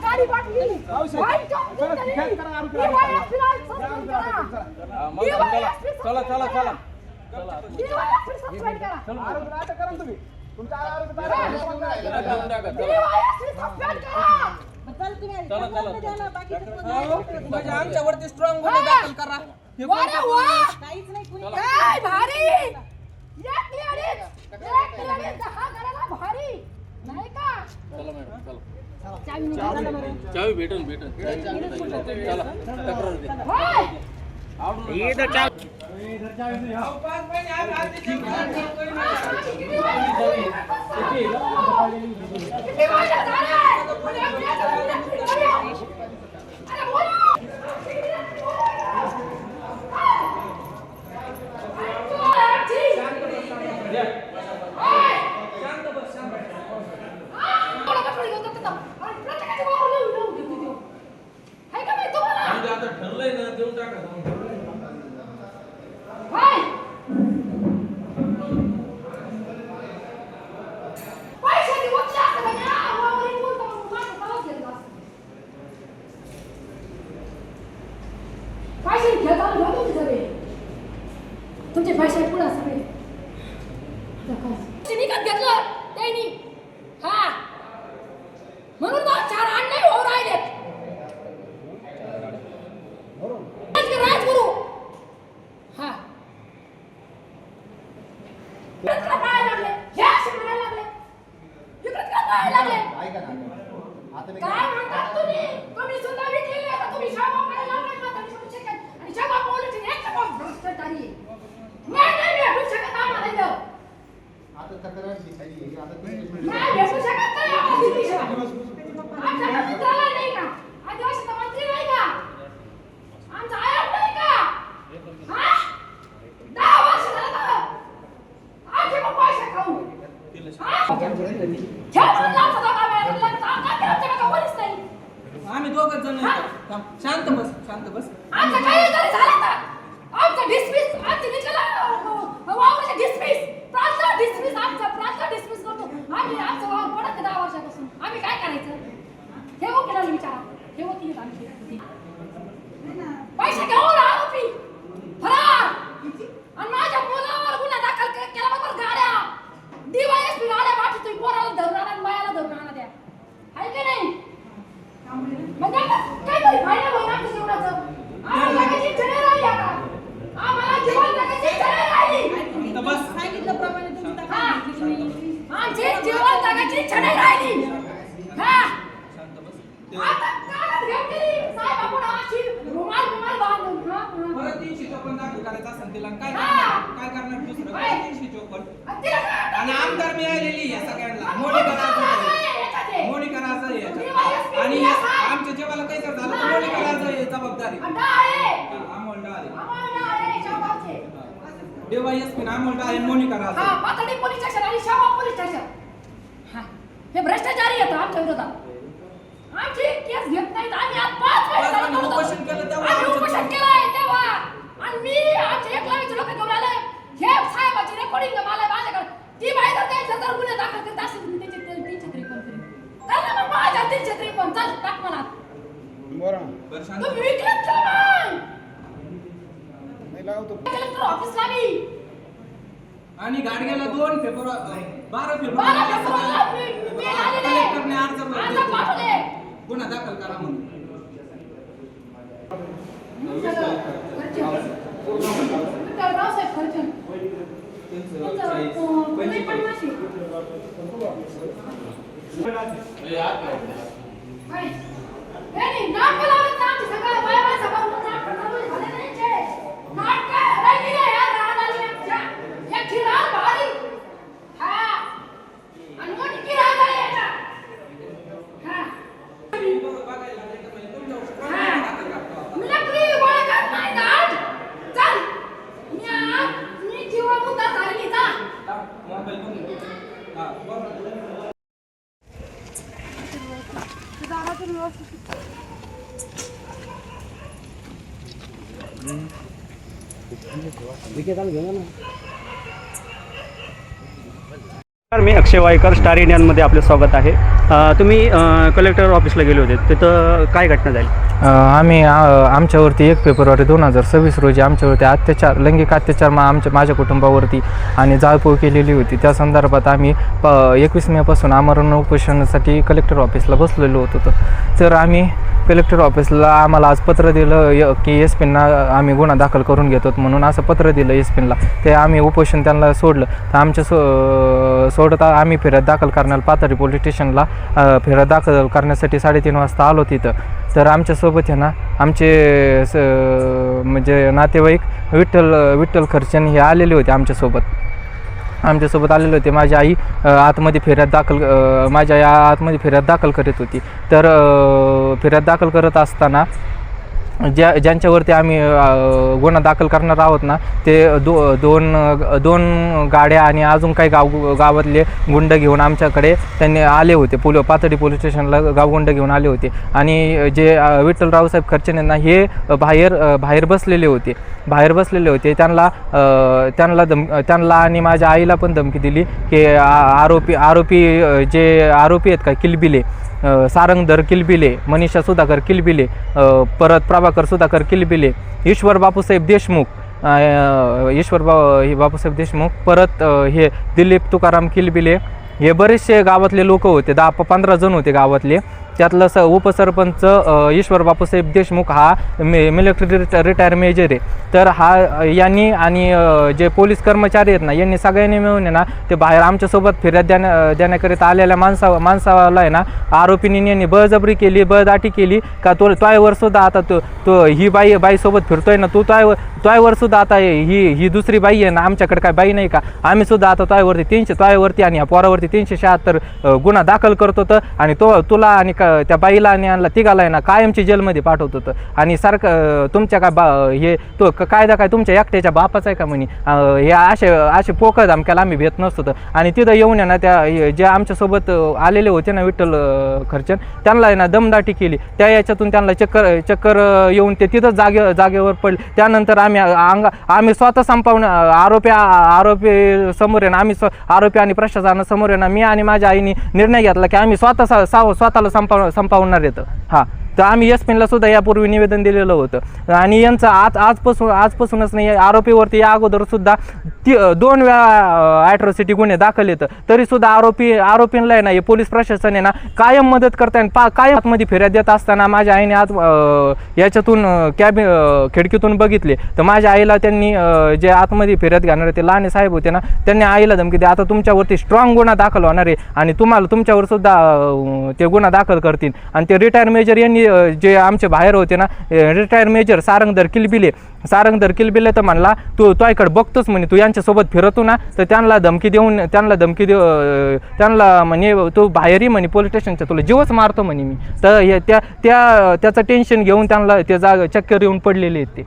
गाडी पाठवली चला चला चला आमच्यावरती स्ट्रॉंग गुन्हे दाखल करा. काहीच नाही कुणी काय भारी एक लेडीज हा करायला भारी नाही का. चला मॅडम चला चावी भेटल चला तक्रार दे इधर चावी आता ठरलंय ना देऊन टाका. तुमचे पैसे पुढे सगळे विकत घेतलं त्यांनी हा म्हणून चार अन्याय होऊ राहिले. राजगुरु हा काय लागले हे शिकवायला लागले इकडे काय लागले काय म्हणतात तुम्ही सुद्धा विकलेले आता तुम्ही शाबा करायला लागले का तुम्ही समजू शकत आणि शाबा बोलण्याची एक पण भ्रष्टाचारी नाही भेटू शकत आम्हाला इथं आता तक्रार दिली आता नाही भेटू शकत नाही आमच्या मित्राला नाही का आदिवासी मंत्री नाही का आमचा आयोग नाही का हा 10 वर्ष झालं आधी मग पैसे खाऊ आम्ही दोघं जण शांत बस आमचं काही तरी झालं तर आमचं डिसमिस आमची निचला वावरचे डिसमिस प्रांत डिसमिस आमचा प्रांत डिसमिस करतो आम्ही आमचं वावर पडत 10 वर्षापासून आम्ही काय करायचं हे हो केलं विचारा हे होती आमची पैसे घेऊन आरोपी फरार आणि माझ्या मुलावर गुन्हा दाखल केला बरोबर गाड्या डीवायएसपी गाड्या पाठवतोय पोराला धरून आणा मायाला धरून आणा द्या आहे की नाही मग काय तरी फायदा होईल आमच्या जीवनाचं आम्हाला काही जणे राहिली आता आम्हाला जीवन जगायची जणे राहिली तर बस सांगितल्याप्रमाणे तुम्ही तक्रार आमची जीवन जगायची जणे राहिली हा शांत बस. आता कागद घेतली साहेब आपण अशी रुमाल बांधून परत 354 दाखल करायचं असेल तिला काय करणार दुसरं काय? 354 आणि आमदार मिळालेली या सगळ्यांना मोडी करायचं याच्यात आणि आमच्या जेवाला काही जर झालं तर मोडी करायचं जबाबदारी अमोल डाळे डीवायएसपी अमोल डाळे मोडी करायचं हा पातळी पोलीस स्टेशन आणि शावा पोलीस स्टेशन हा हे भ्रष्टाचारी आहेत आमच्या विरोधात आमची केस घेत नाहीत आम्ही आज 5 वेळा उपोषण केलं तेव्हा आम्ही उपोषण केलंय तेव्हा आणि मी आमचे एकलावीचे लोक घेऊन आले हे साहेबाची रेकॉर्डिंग मला माझ्याकडे ती बाई जर त्यांच्या जर गुन्हे दाखल करत असेल तुम्ही त्याचे 353 चल ना मग माझ्या 353 चल टाक मला बरं शांत तुम्ही विकलत नाही लावतो कलेक्टर ऑफिसला मी आणि गाडग्याला 2 फेब्रुवारी 12 मला फेब्रुवारी मी आलेले कलेक्टरने अर्ज पाठवले गुन्हा दाखल करा म्हणून रावसाहेब खर्चन मी अक्षय वायकर, स्टार इंडियनमध्ये आपले स्वागत आहे. तुम्ही कलेक्टर ऑफिसला गेले होते, तिथं काय घटना झाली? आम्ही आमच्यावरती 1 फेब्रुवारी 2026 रोजी आमच्यावरती लैंगिक अत्याचार माझ्या कुटुंबावरती आणि जाळपोळ केलेली होती. त्या संदर्भात आम्ही 21 मेपासून आमरण उपोषणासाठी कलेक्टर ऑफिसला बसलेलो होतो. तर आम्ही कलेक्टर ऑफिसला आम्हाला आज पत्र दिलं की SP-ना आम्ही गुन्हा दाखल करून घेतो म्हणून असं पत्र दिलं SP-ला. ते आम्ही उपोषण त्यांना सोडलं. तर आमच्या सोडता आम्ही फिर्याद दाखल करण्याला पाथर्डी पोलीस स्टेशनला फिर्याद दाखल करण्यासाठी 3:30 वाजता आलो तिथं. तर आमच्यासोबत आहे ना आमचे म्हणजे नातेवाईक विठ्ठल खर्चन हे आलेले होते आमच्यासोबत आलेले होते. माझी आई आतमध्ये फिर्याद दाखल करीत होती. तर फिर्याद दाखल करत असताना ज्यांच्यावरती आम्ही गुन्हा दाखल करणार आहोत ना ते दोन गाड्या आणि अजून काही गावातले गुंड घेऊन आमच्याकडे त्यांनी आले होते. पाथर्डी पोलीस स्टेशनला गावगुंड घेऊन आले होते. आणि जे विठ्ठल रावसाहेब खर्चन यांना हे बाहेर बसलेले होते. त्यांना आणि माझ्या आईला पण धमकी दिली की आरोपी आहेत का किलबिले, सारंगधर किलबिले, मनीषा सुधाकर किलबिले, परत प्रभाकर सुधाकर किलबिले, ईश्वर बापूसाहेब देशमुख, परत हे दिलीप तुकाराम किलबिले, हे बरेचसे गावातले लोक होते. 10-15 जण होते गावातले. त्यातलं उपसरपंच ईश्वर बापूसाहेब देशमुख हा मिलिटरी रिटायर मेजर आहे. तर यांनी आणि जे पोलीस कर्मचारी आहेत ना यांनी सगळ्यांनी मिळून ना ते बाहेर आमच्यासोबत फिर्याद देण्याकरिता आलेल्या माणसाला आहे ना आरोपींनी यांनी बळदाटी केली का तोयवर सुद्धा आता तो ही बाईसोबत फिरतोय ना, तोयवर सुद्धा आता ही दुसरी बाई आहे ना, आमच्याकडे काय बाई नाही का, आम्ही सुद्धा आता तोयवरती आणि ह्या पोरावरती 376 गुन्हा दाखल करत होतं. आणि तुला आणि त्या बाईला आणि आणला तिघाला आहे ना कायमची जेलमध्ये पाठवत होतं. आणि सारखं तुमच्या काय तो कायदा काय तुमच्या एकट्याच्या बापाचा आहे का म्हणे, हे असे पोकळ धमक्याला आम्ही भेट नसतो. आणि तिथं येऊन आहे ना त्या जे आमच्यासोबत आलेले होते ना विठ्ठल खर्चन त्यांना आहे ना दमदाटी केली. त्या याच्यातून त्यांना चक्कर येऊन ते तिथंच जागेवर पडले. त्यानंतर आम्ही स्वतः संपवून आरोपी समोर आहे ना, आरोपी आणि प्रशासनासमोर आहे ना मी आणि माझ्या आईने निर्णय घेतला की आम्ही स्वतःला संपवणार येतं. तर आम्ही SP-ला सुद्धा यापूर्वी निवेदन दिलेलं होतं. आणि यांचं आजपासूनच नाही, आरोपीवरती या अगोदर सुद्धा 2 वेळा ॲट्रॉसिटी गुन्हे दाखल येतं. तरीसुद्धा आरोपींना आहे ना हे पोलीस प्रशासन आहे ना कायम मदत करताना कायम आतमध्ये फिर्याद देत असताना माझ्या आईने याच्यातून खिडकीतून बघितले. तर माझ्या आईला त्यांनी जे आतमध्ये फिर्याद घेणारे ते लहाने साहेब होते ना त्यांनी आईला धमकी दिली, आता तुमच्यावरती स्ट्रॉंग गुन्हा दाखल होणार आहे आणि तुमच्यावर सुद्धा ते गुन्हा दाखल करतील. आणि ते रिटायर मेजर यांनी जे आमचे बाहेर होते ना रिटायर मेजर सारंगधर किलबिले तर म्हणला तू इकडे बघतोच म्हणे, तू यांच्यासोबत फिरतो ना. तर त्यांना धमकी देऊन त्यांना म्हणे तू बाहेरही म्हणे पोलीस स्टेशनच्या तुला जीवच मारतो म्हणे मी. तर त्याचं टेन्शन घेऊन त्यांना ते चक्कर येऊन पडलेले आहेत ते.